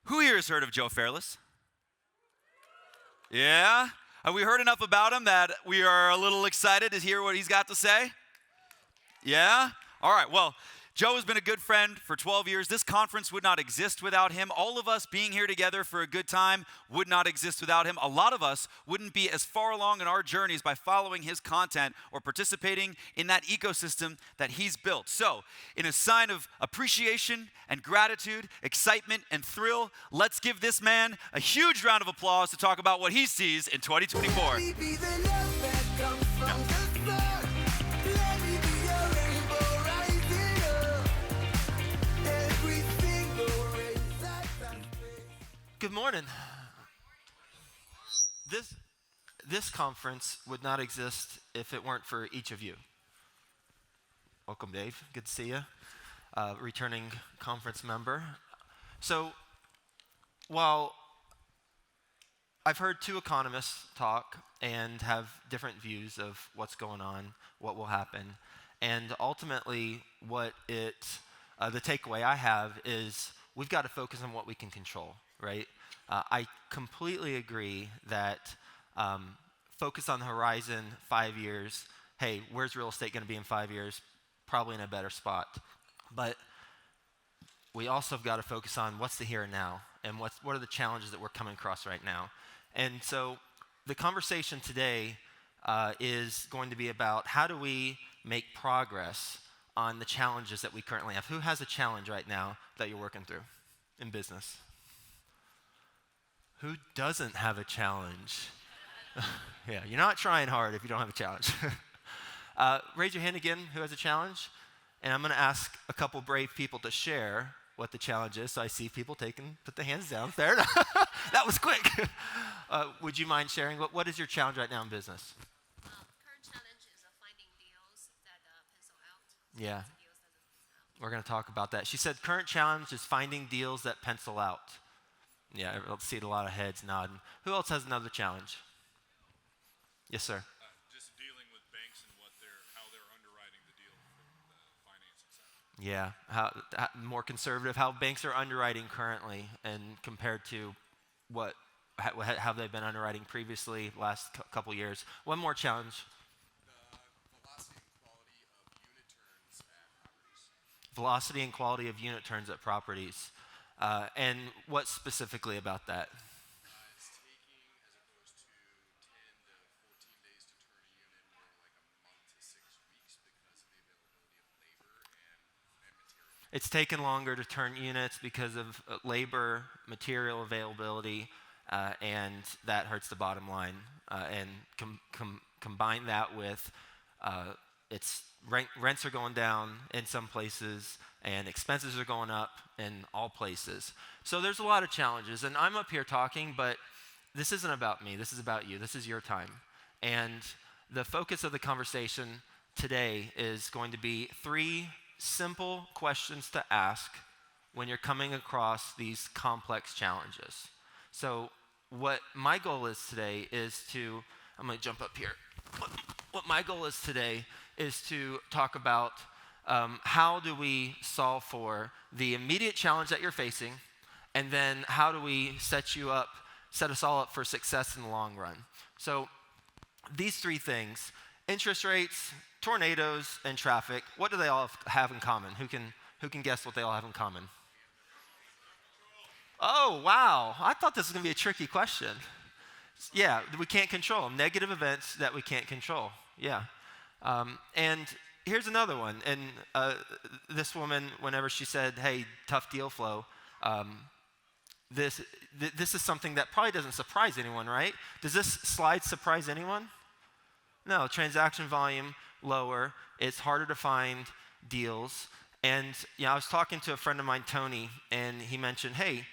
Who here has heard of Joe Fairless? Yeah? Have we heard enough about him that we are a little excited to hear what he's got to say? Yeah? All right, well, Joe has been a good friend for 12 years. This conference would not exist without him. All of us being here together for a good time would not exist without him. A lot of us wouldn't be as far along in our journeys by following his content or participating in that ecosystem that he's built. So, in a sign of appreciation and gratitude, excitement and thrill, let's give this man a huge round of applause to talk about what he sees in 2024. Good morning. This conference would not exist if it weren't for each of you. Welcome, Dave. Good to see you. Returning conference member. So, while I've heard two economists talk and have different views of what's going on, what will happen, and ultimately the takeaway I have is we've got to focus on what we can control, right? I completely agree that focus on the horizon 5 years. Hey, where's real estate going to be in 5 years? Probably in a better spot. But we also have got to focus on what's the here and now, and what are the challenges that we're coming across right now. And so the conversation today is going to be about how do we make progress on the challenges that we currently have. Who has a challenge right now that you're working through in business? Who doesn't have a challenge? Yeah, you're not trying hard if you don't have a challenge. Raise your hand again, who has a challenge? And I'm going to ask a couple brave people to share what the challenge is. So I see people put the hands down. Fair enough. That was quick. Would you mind sharing? What is your challenge right now in business? Current challenge is finding deals that pencil out. Yeah. We're going to talk about that. She said current challenge is finding deals that pencil out. Yeah, I'll see a lot of heads nodding. Who else has another challenge? Yes, sir. Just dealing with banks and how they're underwriting the deal from the financing side. Yeah, how more conservative, how banks are underwriting currently and compared to how they've been underwriting previously last couple years. One more challenge. Velocity and quality of unit turns at properties. And what specifically about that? It's taking, as opposed to 10 to 14 days to turn a unit, more like a month to 6 weeks because of the availability of labor and material. It's taken longer to turn units because of labor, material availability, and that hurts the bottom line. And combine that with rents are going down in some places, and expenses are going up in all places. So there's a lot of challenges, and I'm up here talking, but this isn't about me. This is about you. This is your time. And the focus of the conversation today is going to be 3 simple questions to ask when you're coming across these complex challenges. So what my goal is today is I'm going to jump up here. What my goal is today is to talk about how do we solve for the immediate challenge that you're facing, and then how do we set us all up for success in the long run. So these 3 things, interest rates, tornadoes, and traffic, what do they all have in common? Who can guess what they all have in common? Oh, wow. I thought this was going to be a tricky question. Yeah, we can't control them. Negative events that we can't control. Yeah. And here's another one. And this woman, whenever she said, hey, tough deal flow, this is something that probably doesn't surprise anyone, right? Does this slide surprise anyone? No, transaction volume lower. It's harder to find deals. And I was talking to a friend of mine, Tony, and he mentioned, hey,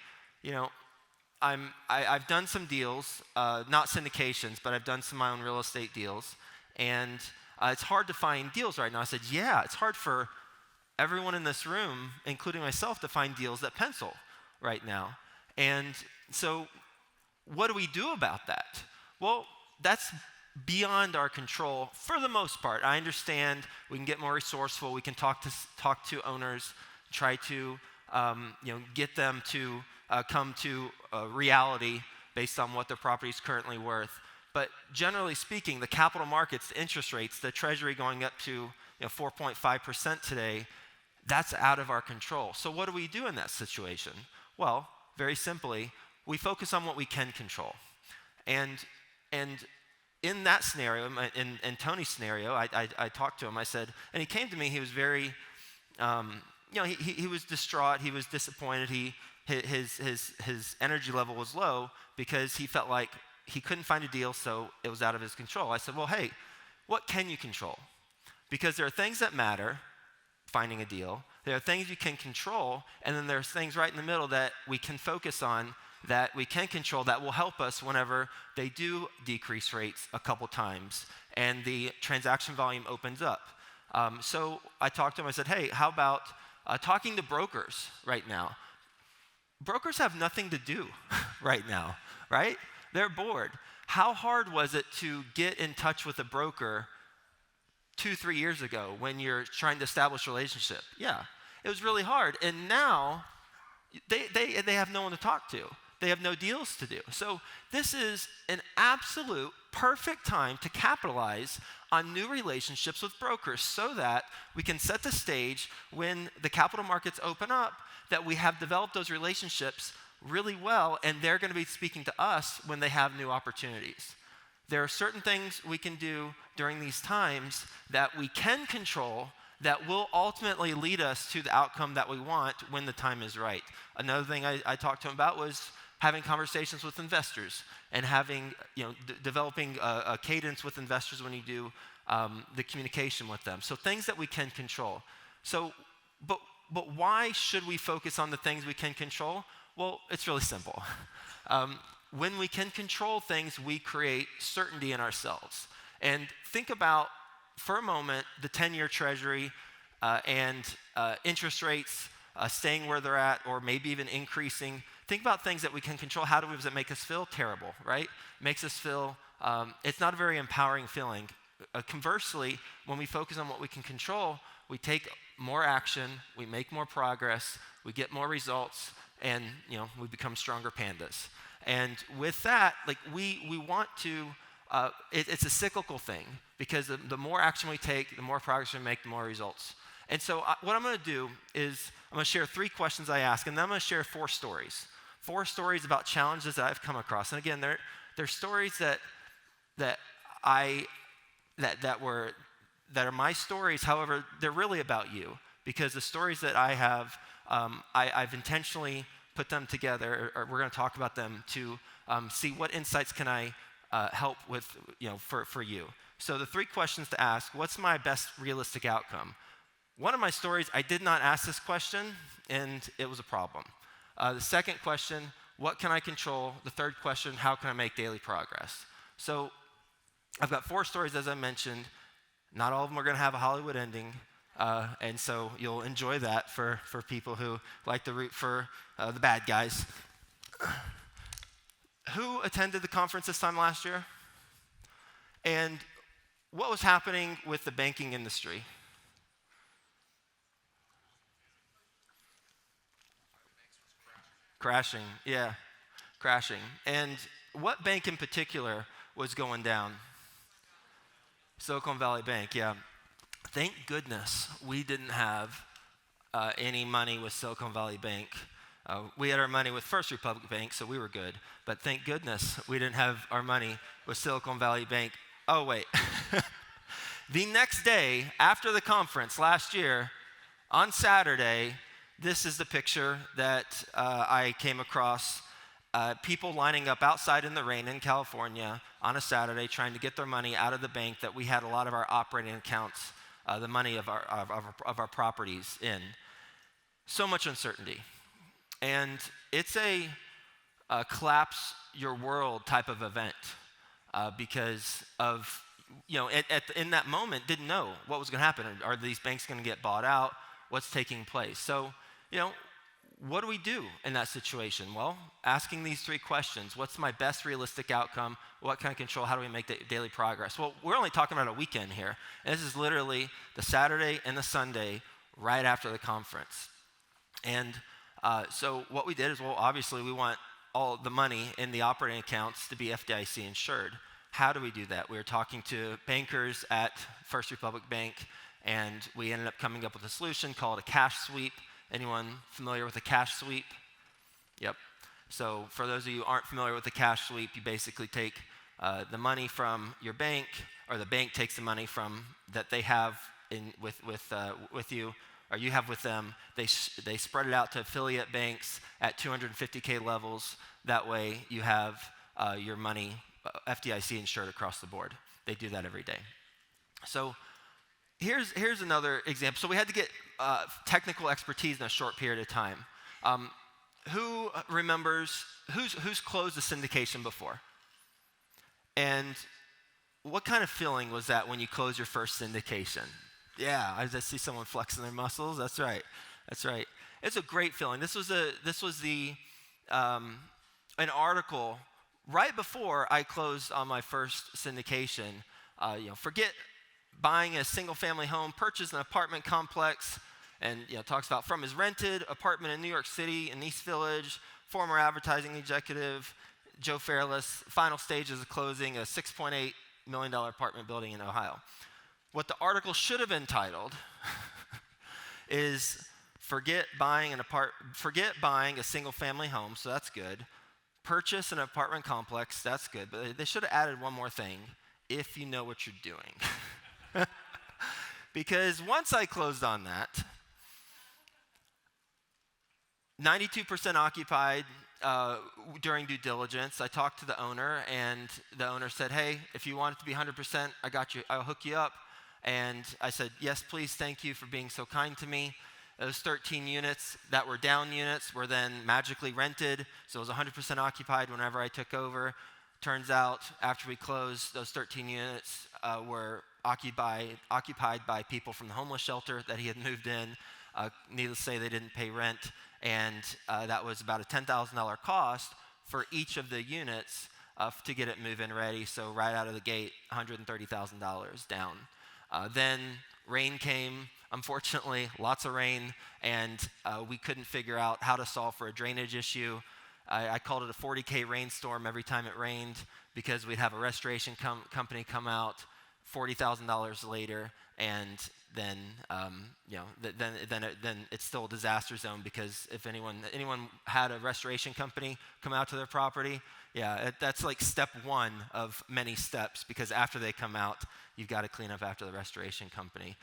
I've done some deals, not syndications, but I've done some of my own real estate deals, and it's hard to find deals right now. I said, yeah, it's hard for everyone in this room, including myself, to find deals that pencil right now. And so what do we do about that? Well, that's beyond our control for the most part. I understand we can get more resourceful. We can talk to owners, try to get them to come to reality based on what their property is currently worth. But generally speaking, the capital markets, the interest rates, the Treasury going up to 4.5% today, that's out of our control. So what do we do in that situation? Well, very simply, we focus on what we can control. And in that scenario, in Tony's scenario, I talked to him. I said, and he came to me. He was very, he was distraught. He was disappointed. His energy level was low because he felt like he couldn't find a deal, so it was out of his control. I said, well, hey, what can you control? Because there are things that matter, finding a deal. There are things you can control, and then there's things right in the middle that we can focus on, that we can control, that will help us whenever they do decrease rates a couple times and the transaction volume opens up. So I talked to him. I said, hey, how about talking to brokers right now? Brokers have nothing to do right now, right? They're bored. How hard was it to get in touch with a broker 2-3 years ago when you're trying to establish a relationship? Yeah, it was really hard. And now they have no one to talk to. They have no deals to do. So this is an absolute perfect time to capitalize on new relationships with brokers so that we can set the stage when the capital markets open up, that we have developed those relationships really well, and they're going to be speaking to us when they have new opportunities. There are certain things we can do during these times that we can control that will ultimately lead us to the outcome that we want when the time is right. Another thing I talked to him about was having conversations with investors and having, developing a cadence with investors when you do the communication with them. So things that we can control. So, but why should we focus on the things we can control? Well, it's really simple. When we can control things, we create certainty in ourselves. And think about, for a moment, the 10-year Treasury and interest rates staying where they're at or maybe even increasing. Think about things that we can control. Does it make us feel? Terrible, right? Makes us feel, it's not a very empowering feeling. Conversely, when we focus on what we can control, we take more action, we make more progress, we get more results, and we become stronger pandas. And with that, we want to, it's a cyclical thing, because the more action we take, the more progress we make, the more results. And so what I'm going to do is I'm going to share 3 questions I ask, and then I'm going to share 4 stories. 4 stories about challenges that I've come across. And again, they're stories that are my stories. However, they're really about you, because the stories that I have, I've intentionally put them together, or we're going to talk about them to see what insights can I help with, for you. So the 3 questions to ask: what's my best realistic outcome? One of my stories, I did not ask this question, and it was a problem. The second question: what can I control? The third question: how can I make daily progress? So I've got 4 stories, as I mentioned. Not all of them are going to have a Hollywood ending. And so you'll enjoy that for people who like to root for the bad guys. Who attended the conference this time last year? And what was happening with the banking industry? Crashing, yeah, crashing. And what bank in particular was going down? Silicon Valley Bank, yeah. Thank goodness we didn't have any money with Silicon Valley Bank. We had our money with First Republic Bank, so we were good. But thank goodness we didn't have our money with Silicon Valley Bank. Oh, wait. The next day, after the conference last year, on Saturday, this is the picture that I came across. People lining up outside in the rain in California on a Saturday trying to get their money out of the bank that we had a lot of our operating accounts, the money of our properties in. So much uncertainty. And it's a collapse your world type of event because of, in that moment, didn't know what was going to happen. Are these banks going to get bought out? What's taking place? So, what do we do in that situation? Well, asking these 3 questions: what's my best realistic outcome? What can I control? How do we make daily progress? Well, we're only talking about a weekend here. And this is literally the Saturday and the Sunday right after the conference. And So what we did is, well, obviously we want all the money in the operating accounts to be FDIC insured. How do we do that? We were talking to bankers at First Republic Bank, and we ended up coming up with a solution called a cash sweep. Anyone familiar with a cash sweep? Yep. So for those of you who aren't familiar with the cash sweep, you basically take the money from your bank, or the bank takes the money from that they have with you, or you have with them. They spread it out to affiliate banks at 250K levels. That way you have your money FDIC insured across the board. They do that every day. So here's another example. So we had to get technical expertise in a short period of time. Who remembers, who's closed a syndication before? And what kind of feeling was that when you closed your first syndication? Yeah, I just see someone flexing their muscles. That's right. It's a great feeling. This was an article right before I closed on my first syndication. Forget buying a single-family home, purchase an apartment complex, and talks about from his rented apartment in New York City in East Village, former advertising executive Joe Fairless, final stages of closing a $6.8 million apartment building in Ohio. What the article should have entitled is forget buying a single-family home, so that's good. Purchase an apartment complex, that's good. But they should have added one more thing: if you know what you're doing. Because once I closed on that, 92% occupied during due diligence. I talked to the owner, and the owner said, hey, if you want it to be 100%, I got you. I'll hook you up. And I said, yes, please, thank you for being so kind to me. Those 13 units that were down units were then magically rented, so it was 100% occupied whenever I took over. Turns out, after we closed, those 13 units were occupied by people from the homeless shelter that he had moved in. Needless to say, they didn't pay rent, and that was about a $10,000 cost for each of the units to get it move-in ready. So right out of the gate, $130,000 down. Then rain came, unfortunately, lots of rain, and we couldn't figure out how to solve for a drainage issue. I called it a 40K rainstorm every time it rained, because we'd have a restoration company come out $40,000 later, and then then it's still a disaster zone, because if anyone had a restoration company come out to their property, that's like step one of many steps, because after they come out, you've got to clean up after the restoration company.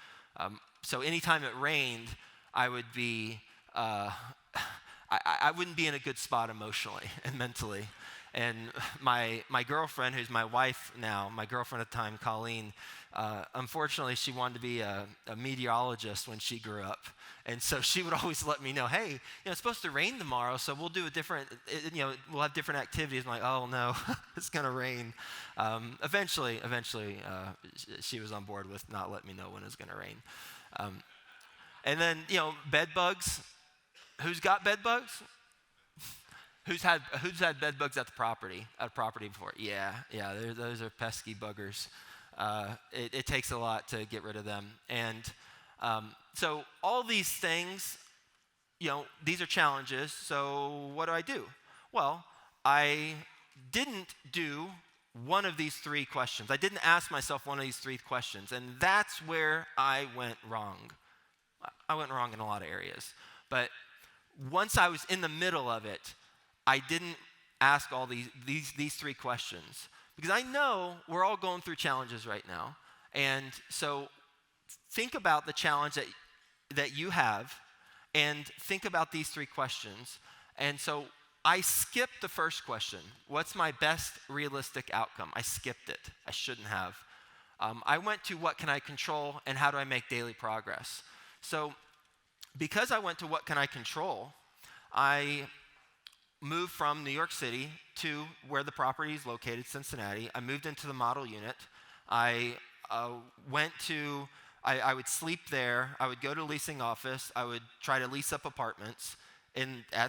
So anytime it rained, I would be I wouldn't be in a good spot emotionally and mentally. And my girlfriend, who's my wife now, my girlfriend at the time, Colleen, unfortunately, she wanted to be a meteorologist when she grew up. And so she would always let me know, hey, it's supposed to rain tomorrow, so we'll do a different, we'll have different activities. I'm like, oh no, it's going to rain. Eventually, she was on board with not letting me know when it was going to rain. And then, bed bugs. Who's got bed bugs? Who's had bed bugs at the property before? Yeah, those are pesky buggers. It takes a lot to get rid of them. And so all these things, these are challenges. So what do? Well, I didn't do one of these three questions. I didn't ask myself one of these three questions. And that's where I went wrong. I went wrong in a lot of areas. But once I was in the middle of it, I didn't ask all these three questions, because I know we're all going through challenges right now. And so think about the challenge that you have, and think about these three questions. And so I skipped the first question. What's my best realistic outcome? I skipped it. I shouldn't have. I went to what can I control, and how do I make daily progress? So because I went to what can I control, I moved from New York City to where the property is located, Cincinnati. I moved into the model unit. I would sleep there. I would go to a leasing office. I would try to lease up apartments. I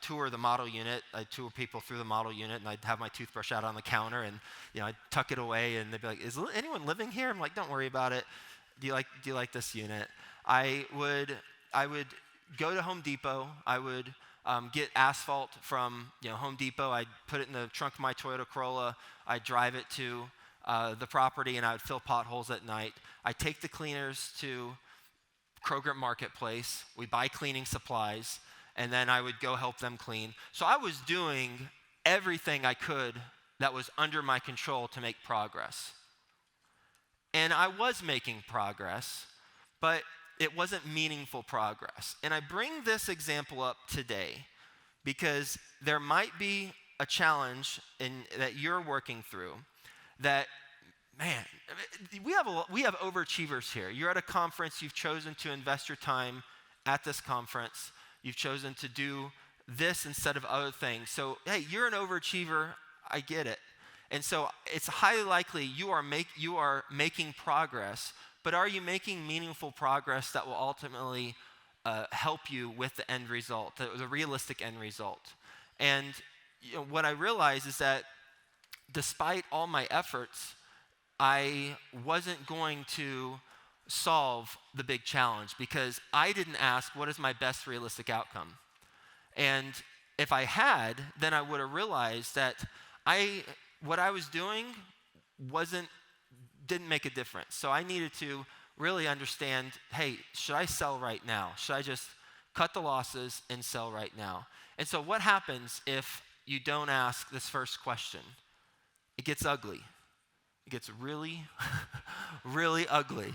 tour the model unit. I tour people through the model unit, and I'd have my toothbrush out on the counter, and I'd tuck it away, and they'd be like, "Is anyone living here?" I'm like, "Don't worry about it. Do you like this unit?" I would go to Home Depot. I would get asphalt from Home Depot. I'd put it in the trunk of my Toyota Corolla. I'd drive it to the property, and I would fill potholes at night. I'd take the cleaners to Kroger Marketplace. We buy cleaning supplies, and then I would go help them clean. So I was doing everything I could that was under my control to make progress. And I was making progress, but it wasn't meaningful progress. And I bring this example up today because there might be a challenge that you're working through that, man, we have overachievers here. You're at a conference, you've chosen to invest your time at this conference. You've chosen to do this instead of other things. So, hey, you're an overachiever, I get it. And so it's highly likely you are making progress, but are you making meaningful progress that will ultimately help you with the end result, the realistic end result? And what I realize is that despite all my efforts, I wasn't going to solve the big challenge because I didn't ask what is my best realistic outcome. And if I had, then I would have realized that what I was doing didn't make a difference. So I needed to really understand, hey, should I sell right now? Should I just cut the losses and sell right now? And so what happens if you don't ask this first question? It gets ugly. It gets really, really ugly.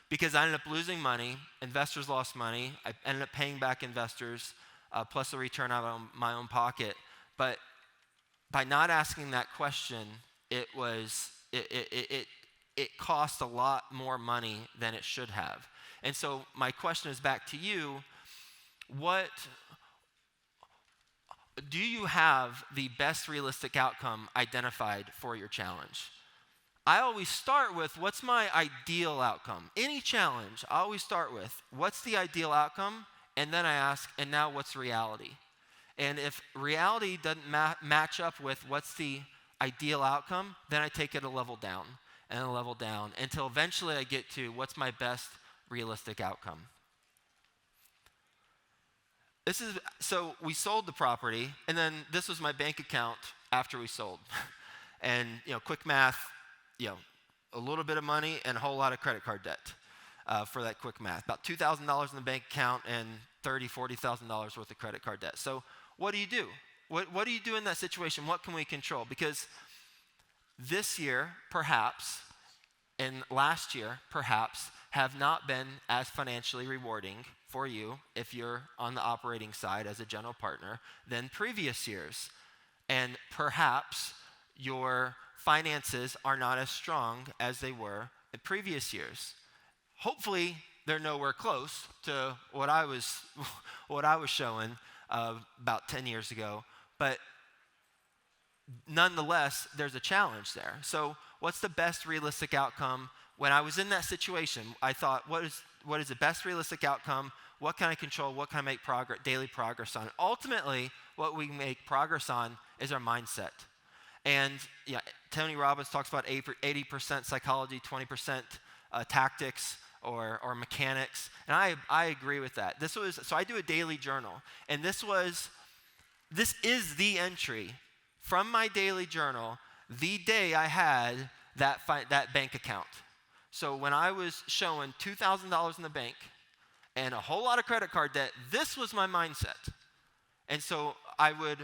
Because I ended up losing money, investors lost money, I ended up paying back investors, plus a return out of my own pocket. But by not asking that question, it cost a lot more money than it should have. And so my question is back to you, do you have the best realistic outcome identified for your challenge? I always start with, what's my ideal outcome? Any challenge, I always start with, what's the ideal outcome? And then I ask, and now what's reality? And if reality doesn't match up with what's the ideal outcome, then I take it a level down and a level down until eventually I get to what's my best realistic outcome. So we sold the property, and then this was my bank account after we sold. And quick math, a little bit of money and a whole lot of credit card debt for that quick math. About $2,000 in the bank account and $30,000, $40,000 worth of credit card debt. So what do you do? What do you do in that situation? What can we control? Because this year, perhaps, and last year, perhaps, have not been as financially rewarding for you if you're on the operating side as a general partner than previous years. And perhaps your finances are not as strong as they were in previous years. Hopefully, they're nowhere close to what I was showing about 10 years ago. But nonetheless, there's a challenge there. So what's the best realistic outcome? When I was in that situation, I thought, what is the best realistic outcome? What can I control? What can I make daily progress on? Ultimately, what we make progress on is our mindset. And Tony Robbins talks about 80% psychology, 20% tactics or mechanics. And I agree with that. So I do a daily journal. And this is the entry from my daily journal, the day I had that bank account. So when I was showing $2,000 in the bank and a whole lot of credit card debt, this was my mindset. And so I would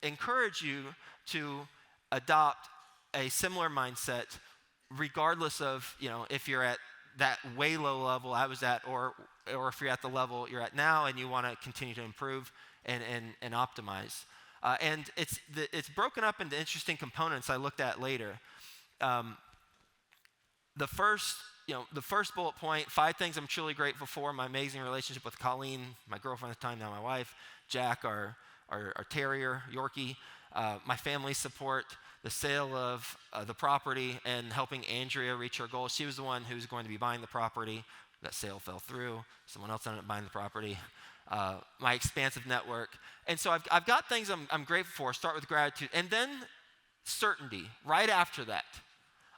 encourage you to adopt a similar mindset regardless of, if you're at that way low level I was at or if you're at the level you're at now and you want to continue to improve and optimize. And it's broken up into interesting components I looked at later. The first bullet point, 5 things I'm truly grateful for: my amazing relationship with Colleen, my girlfriend at the time, now my wife, Jack, our terrier, Yorkie, my family support, the sale of the property, and helping Andrea reach her goals. She was the one who was going to be buying the property. That sale fell through. Someone else ended up buying the property. My expansive network. And so I've got things I'm grateful for. Start with gratitude. And then certainty right after that.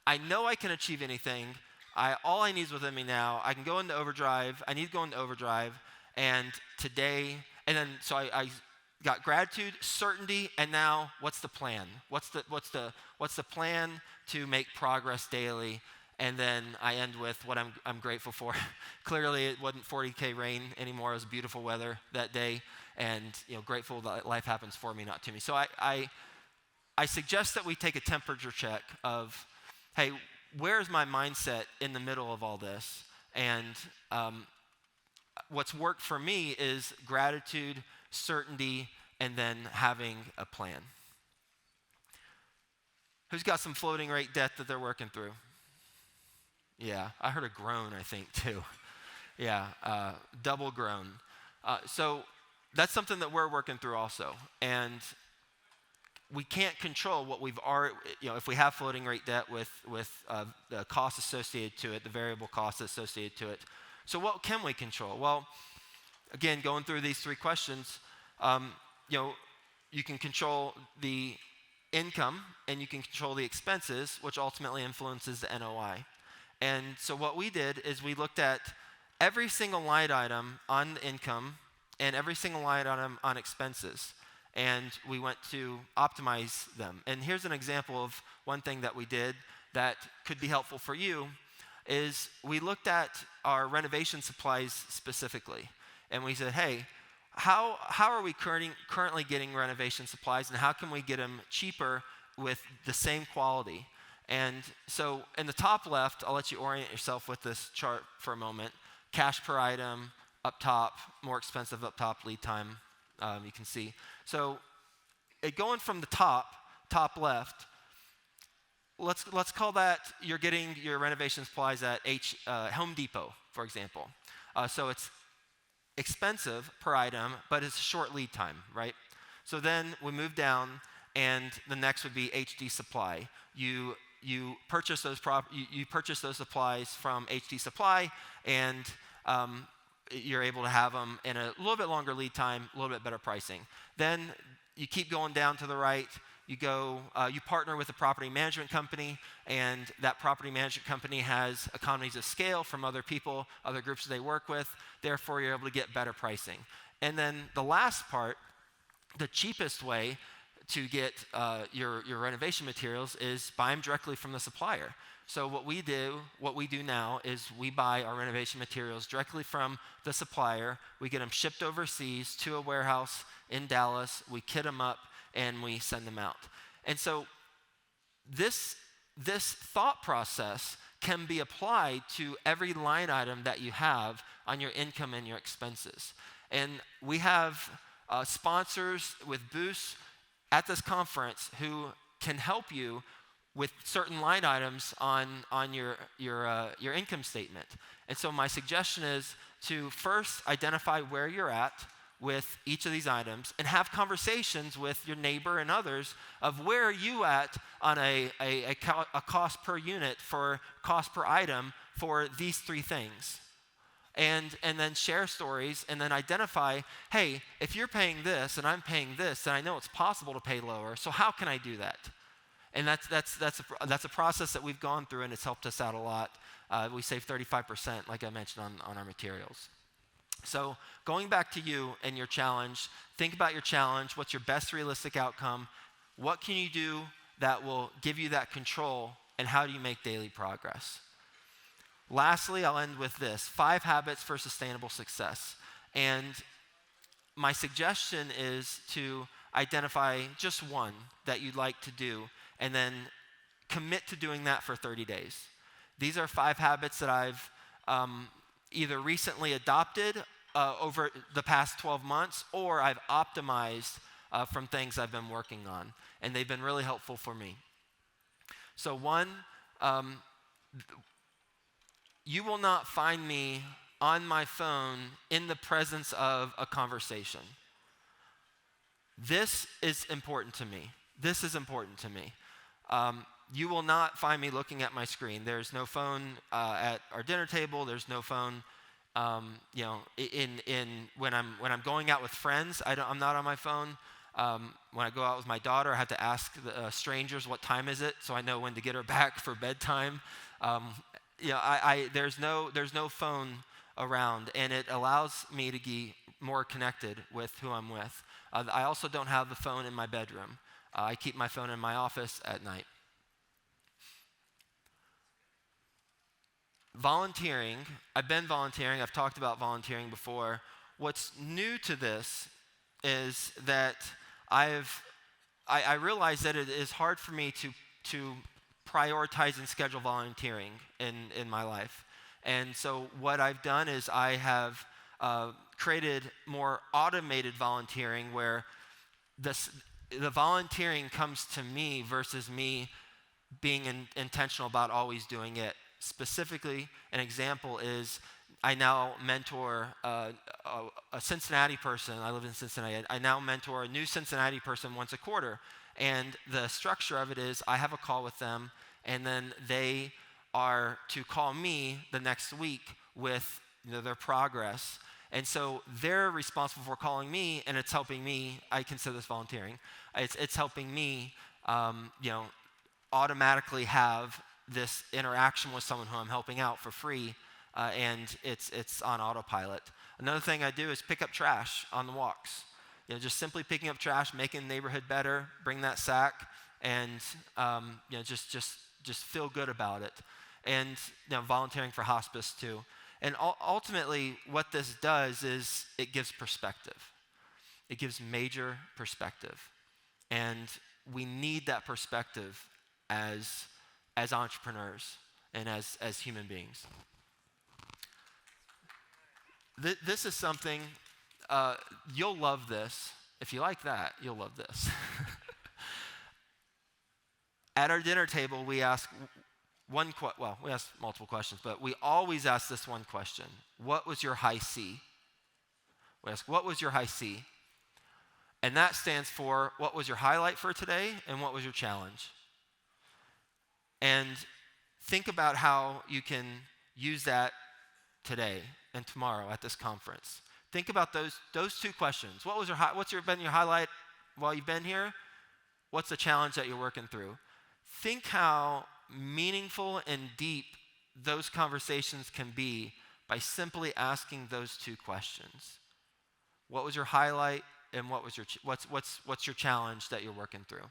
I know I can achieve anything. All I need is within me now. I can go into overdrive. I need to go into overdrive. And today, and then so I got gratitude, certainty, and now what's the plan? What's the plan to make progress daily? And then I end with what I'm grateful for. Clearly, it wasn't 40K rain anymore. It was beautiful weather that day, and grateful that life happens for me, not to me. So I suggest that we take a temperature check of, hey, where's my mindset in the middle of all this? And what's worked for me is gratitude, certainty, and then having a plan. Who's got some floating rate debt that they're working through? Yeah, I heard a groan, I think, too. Yeah, double groan. So that's something that we're working through also. And we can't control what we've already, if we have floating rate debt with the costs associated to it, the variable costs associated to it. So what can we control? Well, again, going through these three questions, you can control the income and you can control the expenses, which ultimately influences the NOI. And so what we did is we looked at every single line item on income and every single line item on expenses. And we went to optimize them. And here's an example of one thing that we did that could be helpful for you is we looked at our renovation supplies specifically. And we said, hey, how are we currently getting renovation supplies, and how can we get them cheaper with the same quality? And so in the top left, I'll let you orient yourself with this chart for a moment. Cash per item up top, more expensive up top, lead time, you can see. So going from the top left, let's call that you're getting your renovation supplies at Home Depot, for example. So it's expensive per item, but it's a short lead time, right? So then we move down, and the next would be HD Supply. You purchase those you purchase those supplies from HD Supply, and you're able to have them in a little bit longer lead time, a little bit better pricing. Then you keep going down to the right. You partner with a property management company, and that property management company has economies of scale from other people, other groups they work with. Therefore, you're able to get better pricing. And then the last part, the cheapest way to get your renovation materials is buy them directly from the supplier. So what we do now is we buy our renovation materials directly from the supplier. We get them shipped overseas to a warehouse in Dallas. We kit them up, and we send them out. And so this thought process can be applied to every line item that you have on your income and your expenses. And we have sponsors with booths at this conference who can help you with certain line items on your income statement. And so my suggestion is to first identify where you're at with each of these items and have conversations with your neighbor and others of where are you at on a cost per unit for cost per item for these three things. And then share stories and then identify, hey, if you're paying this and I'm paying this, then I know it's possible to pay lower, so how can I do that? And that's a process that we've gone through, and it's helped us out a lot. We save 35%, like I mentioned, on our materials. So going back to you and your challenge, think about your challenge. What's your best realistic outcome? What can you do that will give you that control, and how do you make daily progress? Lastly, I'll end with this: 5 habits for sustainable success. And my suggestion is to identify just one that you'd like to do, and then commit to doing that for 30 days. These are 5 habits that I've either recently adopted over the past 12 months, or I've optimized from things I've been working on, and they've been really helpful for me. So one, you will not find me on my phone in the presence of a conversation. This is important to me. This is important to me. You will not find me looking at my screen. There's no phone at our dinner table. There's no phone, when I'm going out with friends. I'm not on my phone. When I go out with my daughter, I have to ask the strangers what time is it, so I know when to get her back for bedtime. There's no phone around, and it allows me to be more connected with who I'm with. I also don't have the phone in my bedroom. I keep my phone in my office at night. Volunteering, I've been volunteering, I've talked about volunteering before. What's new to this is that I realize that it is hard for me to prioritize and schedule volunteering in my life. And so what I've done is I have created more automated volunteering where the volunteering comes to me versus me being intentional about always doing it. Specifically, an example is I now mentor a Cincinnati person. I live in Cincinnati. I now mentor a new Cincinnati person once a quarter. And the structure of it is I have a call with them, and then they are to call me the next week with their progress. And so they're responsible for calling me, and it's helping me. I consider this volunteering. It's helping me, automatically have this interaction with someone who I'm helping out for free, and it's on autopilot. Another thing I do is pick up trash on the walks. Just simply picking up trash, making the neighborhood better, bring that sack, and just feel good about it. And volunteering for hospice too. And ultimately, what this does is it gives perspective. It gives major perspective, and we need that perspective as entrepreneurs and as human beings. This is something, you'll love this. If you like that, you'll love this. At our dinner table, we ask we ask multiple questions, but we always ask this one question. What was your high C? We ask, what was your high C? And that stands for what was your highlight for today and what was your challenge? And think about how you can use that today and tomorrow at this conference. Think about those two questions. What's been your highlight while you've been here? What's the challenge that you're working through? Think how meaningful and deep those conversations can be by simply asking those two questions. What was your highlight, and what's your challenge that you're working through?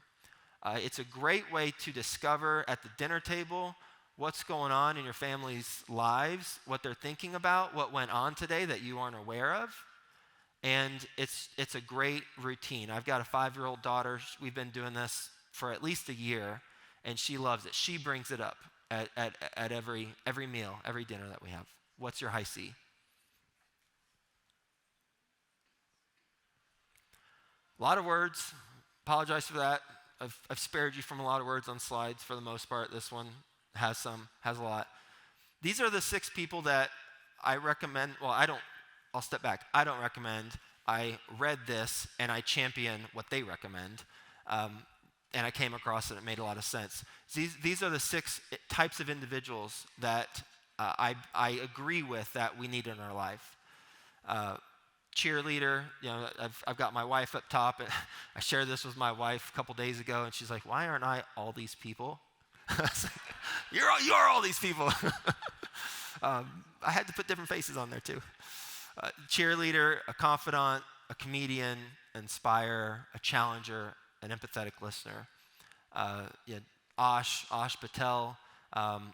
It's a great way to discover at the dinner table what's going on in your family's lives, what they're thinking about, what went on today that you aren't aware of. And it's a great routine. I've got a 5-year-old daughter. We've been doing this for at least a year, and she loves it. She brings it up at every meal, every dinner that we have. What's your high C? A lot of words. Apologize for that. I've spared you from a lot of words on slides for the most part. This one has a lot. These are the 6 people that I recommend. Well, I'll step back. I don't recommend. I read this and I champion what they recommend. And I came across it. It made a lot of sense. These are the 6 types of individuals that I agree with that we need in our life. Cheerleader, I've got my wife up top, and I shared this with my wife a couple days ago, and she's like, "Why aren't I all these people?" You are all these people. I had to put different faces on there too. Cheerleader, a confidant, a comedian, inspire, a challenger, an empathetic listener. Ash Patel,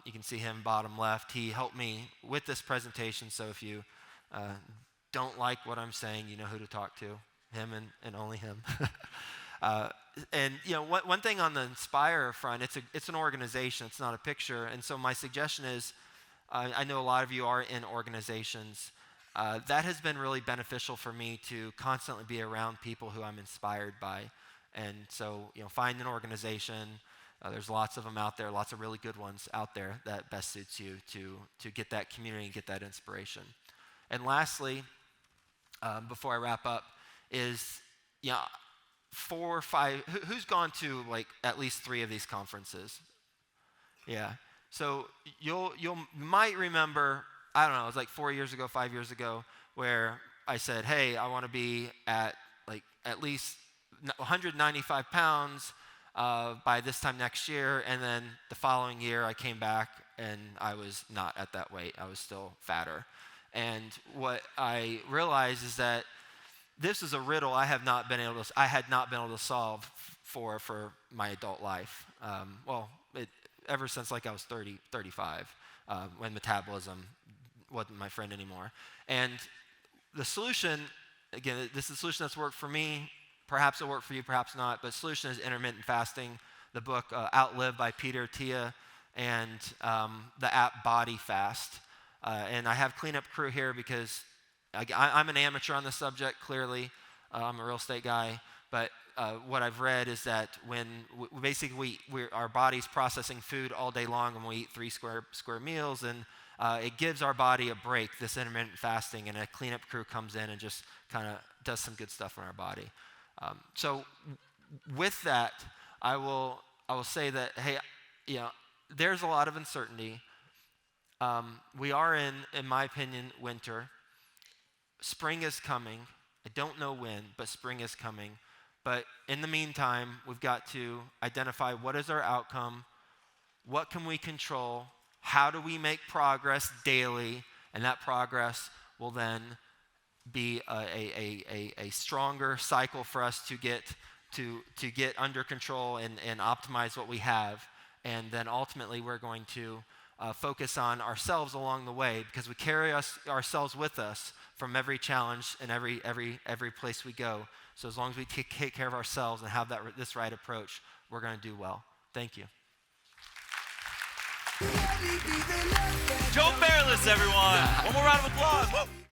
you can see him bottom left. He helped me with this presentation, so if you don't like what I'm saying, you know who to talk to, him and only him. And one thing on the Inspire front, it's an organization, it's not a picture. And so my suggestion is, I know a lot of you are in organizations. That has been really beneficial for me to constantly be around people who I'm inspired by. And so, find an organization. There's lots of them out there, lots of really good ones out there that best suits you to get that community and get that inspiration. And lastly, before I wrap up, is 4 or 5. Who's gone to like at least 3 of these conferences? Yeah. So you might remember. I don't know. It was like 4 years ago, 5 years ago, where I said, "Hey, I want to be at least 195 pounds by this time next year." And then the following year, I came back and I was not at that weight. I was still fatter. And what I realized is that this is a riddle I had not been able to solve for my adult life. Ever since like I was 30, 35, when metabolism wasn't my friend anymore. And the solution, again, this is the solution that's worked for me. Perhaps it'll work for you, perhaps not. But the solution is intermittent fasting. The book Outlive by Peter Tia, and the app Body Fast. And I have cleanup crew here because I'm an amateur on this subject, clearly. I'm a real estate guy. But what I've read is that when our body's processing food all day long, and we eat 3 square meals, and it gives our body a break, this intermittent fasting, and a cleanup crew comes in and just kind of does some good stuff in our body. So with that, I will say that, hey, there's a lot of uncertainty. We are in my opinion, winter. Spring is coming. I don't know when, but spring is coming. But in the meantime, we've got to identify what is our outcome, what can we control, how do we make progress daily, and that progress will then be a stronger cycle for us to get under control and optimize what we have. And then ultimately we're going to focus on ourselves along the way, because we carry ourselves with us from every challenge and every place we go. So as long as we take care of ourselves and have this right approach, we're going to do well. Thank you. Joe Fairless, everyone. One more round of applause. Woo.